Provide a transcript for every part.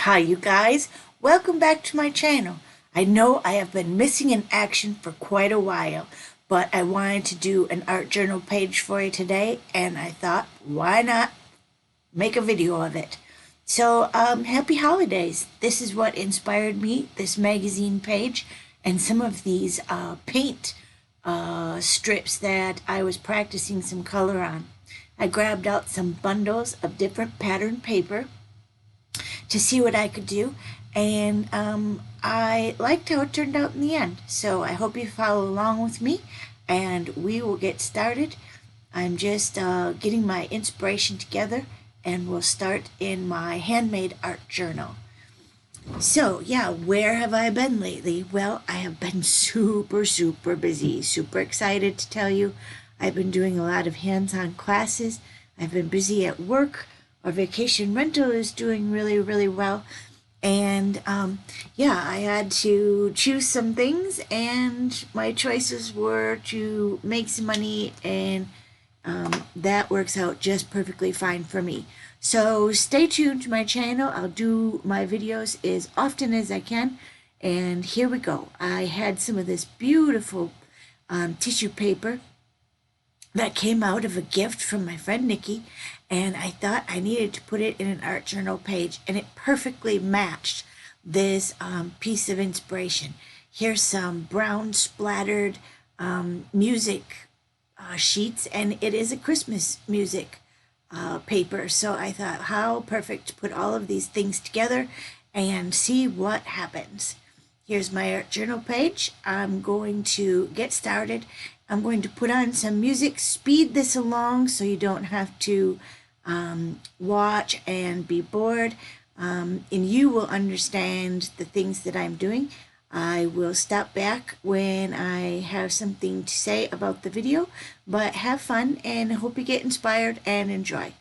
Hi, you guys. Welcome back to my channel. I know I have been missing in action for quite a while, but I wanted to do an art journal page for you today, and I thought, why not make a video of it? So, happy holidays. This is what inspired me, this magazine page, and some of these paint strips that I was practicing some color on. I grabbed out some bundles of different pattern paper to see what I could do. And I liked how it turned out in the end. So I hope you follow along with me and we will get started. I'm just getting my inspiration together and we'll start in my handmade art journal. So, yeah, where have I been lately? Well, I have been super busy. Super excited to tell you. I've been doing a lot of hands-on classes. I've been busy at work. Our vacation rental is doing really well. And yeah, I had to choose some things, and my choices were to make some money, and that works out just perfectly fine for me. So stay tuned to my channel. I'll do my videos as often as I can. And here we go. I had some of this beautiful tissue paper that came out of a gift from my friend Nikki, and I thought I needed to put it in an art journal page, and it perfectly matched this piece of inspiration. Here's some brown splattered music sheets, and it is a Christmas music paper. So I thought, how perfect to put all of these things together and see what happens. Here's my art journal page. I'm going to get started. I'm going to put on some music, speed this along so you don't have to watch and be bored. And you will understand the things that I'm doing. I will stop back when I have something to say about the video, but have fun and hope you get inspired and enjoy.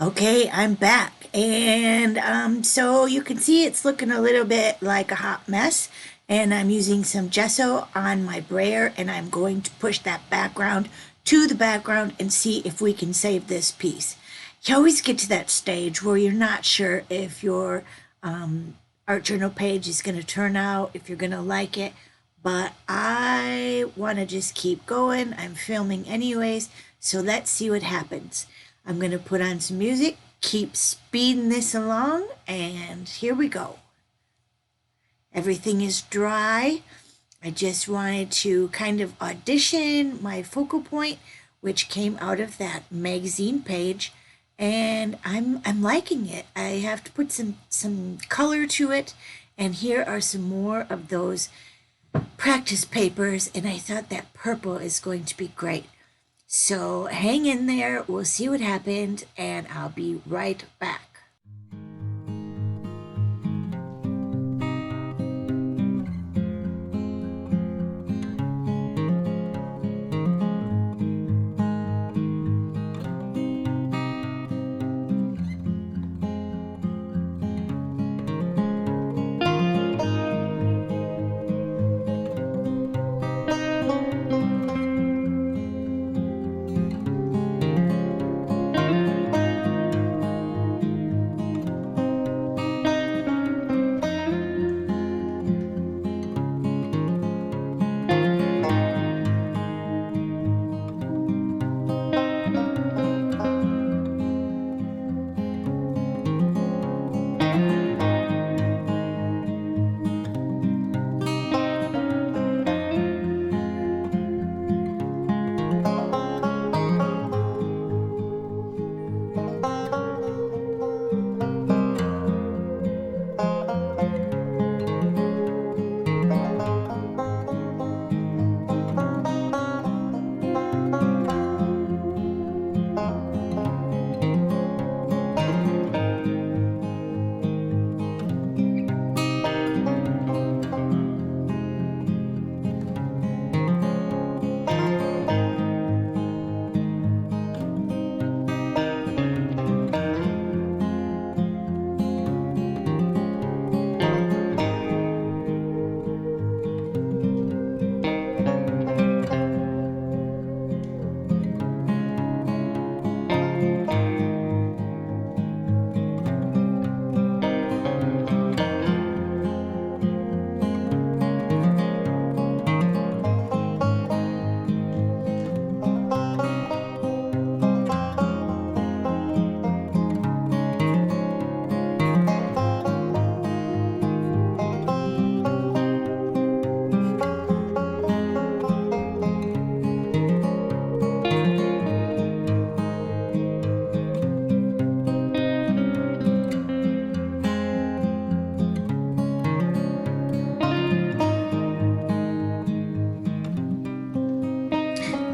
Okay, I'm back. And so you can see it's looking a little bit like a hot mess. And I'm using some gesso on my brayer and I'm going to push that background to the background and see if we can save this piece. You always get to that stage where you're not sure if your art journal page is going to turn out, if you're going to like it. But I want to just keep going. I'm filming anyways, so let's see what happens. I'm going to put on some music, keep speeding this along, and here we go. Everything is dry. I just wanted to kind of audition my focal point, which came out of that magazine page, and I'm liking it. I have to put some color to it, and here are some more of those practice papers, and I thought that purple is going to be great. So hang in there, we'll see what happened, and I'll be right back.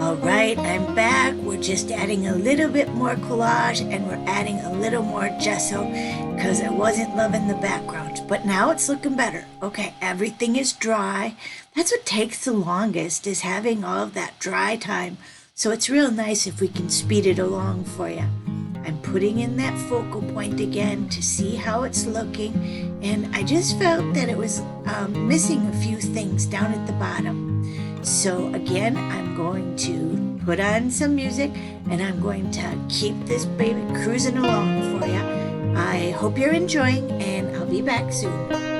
All right, I'm back. We're just adding a little bit more collage and we're adding a little more gesso because I wasn't loving the background. But now it's looking better. Okay, everything is dry. That's what takes the longest, is having all of that dry time. So it's real nice if we can speed it along for you. I'm putting in that focal point again to see how it's looking, and I just felt that it was missing a few things down at the bottom. So again, I'm going to put on some music and I'm going to keep this baby cruising along for you. I hope you're enjoying, and I'll be back soon.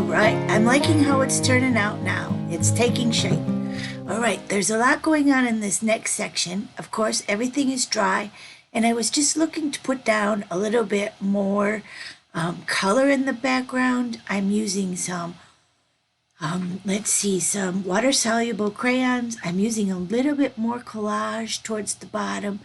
right, I'm liking how it's turning out now. It's taking shape. All right, there's a lot going on in this next section. Of course, everything is dry, and I was just looking to put down a little bit more color in the background. I'm using some, let's see, some water-soluble crayons. I'm using a little bit more collage towards the bottom,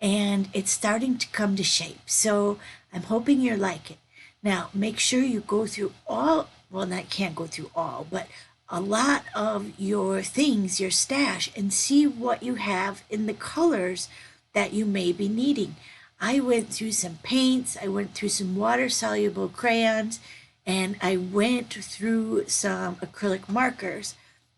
and it's starting to come to shape. So I'm hoping you like it. Now, make sure you go through all, well, not can't go through all, but a lot of your things, your stash, and see what you have in the colors that you may be needing. I went through some paints, I went through some water-soluble crayons, and I went through some acrylic markers.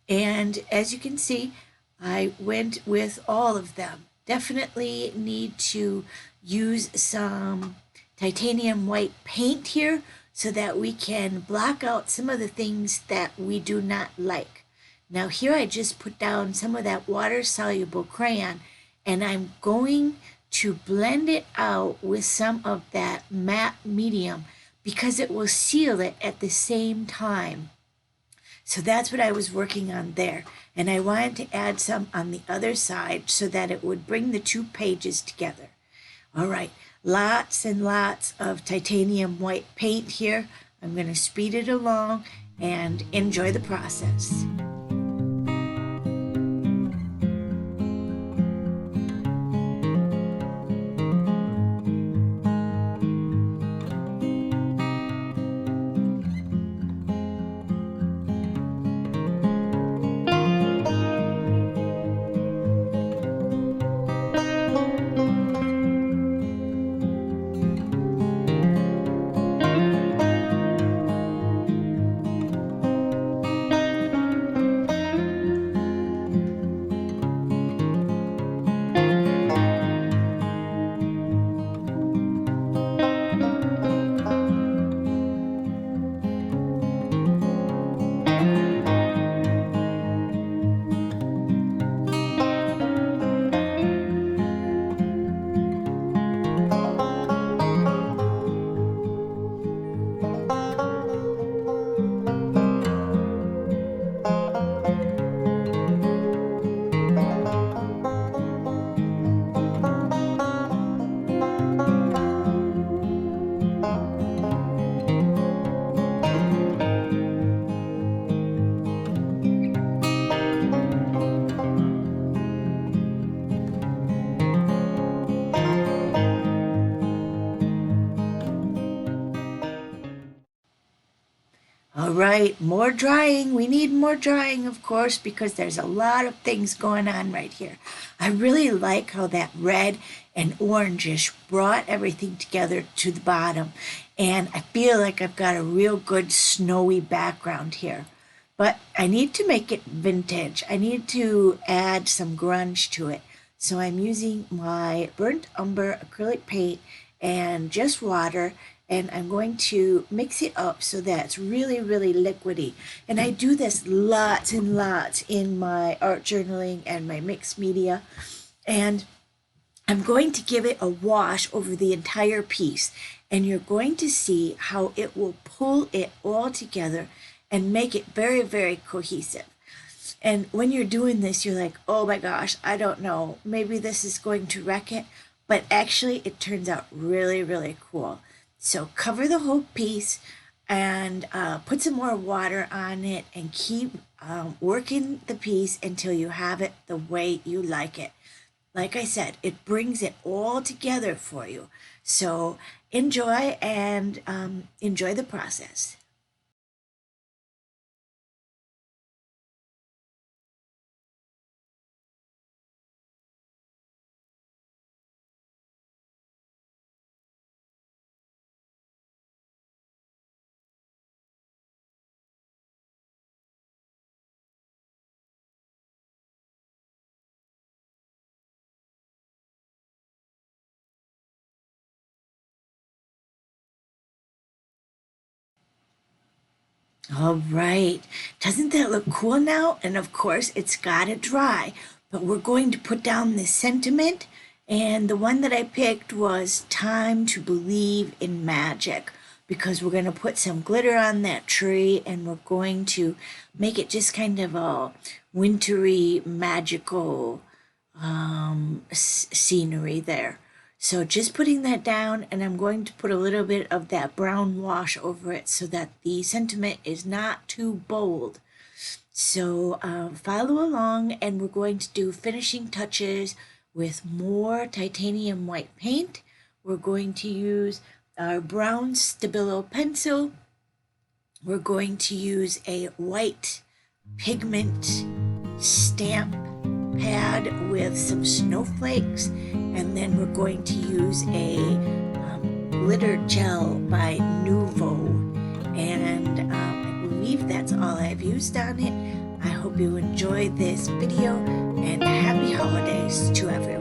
And as you can see, I went with all of them. Definitely need to use some titanium white paint here so that we can block out some of the things that we do not like. Now here I just put down some of that water-soluble crayon, and I'm going to blend it out with some of that matte medium because it will seal it at the same time. So that's what I was working on there. And I wanted to add some on the other side so that it would bring the two pages together. All right, lots and lots of titanium white paint here. I'm going to speed it along and enjoy the process. All right, more drying. We need more drying, of course, because there's a lot of things going on right here. I really like how that red and orangish brought everything together to the bottom. And I feel like I've got a real good snowy background here. But I need to make it vintage. I need to add some grunge to it. So I'm using my burnt umber acrylic paint and just water, and I'm going to mix it up so that it's really, really liquidy. And I do this lots and lots in my art journaling and my mixed media. And I'm going to give it a wash over the entire piece, and you're going to see how it will pull it all together and make it very, very cohesive. And when you're doing this, you're like, oh my gosh, I don't know, maybe this is going to wreck it. But actually, it turns out really, really cool. So cover the whole piece and put some more water on it and keep working the piece until you have it the way you like it. Like I said, it brings it all together for you. So enjoy and enjoy the process. All right. Doesn't that look cool now? And of course, it's got to dry. But we're going to put down this sentiment. And the one that I picked was Time to Believe in Magic. because we're going to put some glitter on that tree, and we're going to make it just kind of a wintry, magical scenery there. So just putting that down, and I'm going to put a little bit of that brown wash over it so that the sentiment is not too bold. So follow along, and we're going to do finishing touches with more titanium white paint. We're going to use our brown Stabilo pencil. We're going to use a white pigment stamp pad with some snowflakes, and then we're going to use a glitter gel by Nuvo, and I believe that's all I've used on it. I hope you enjoyed this video, and happy holidays to everyone.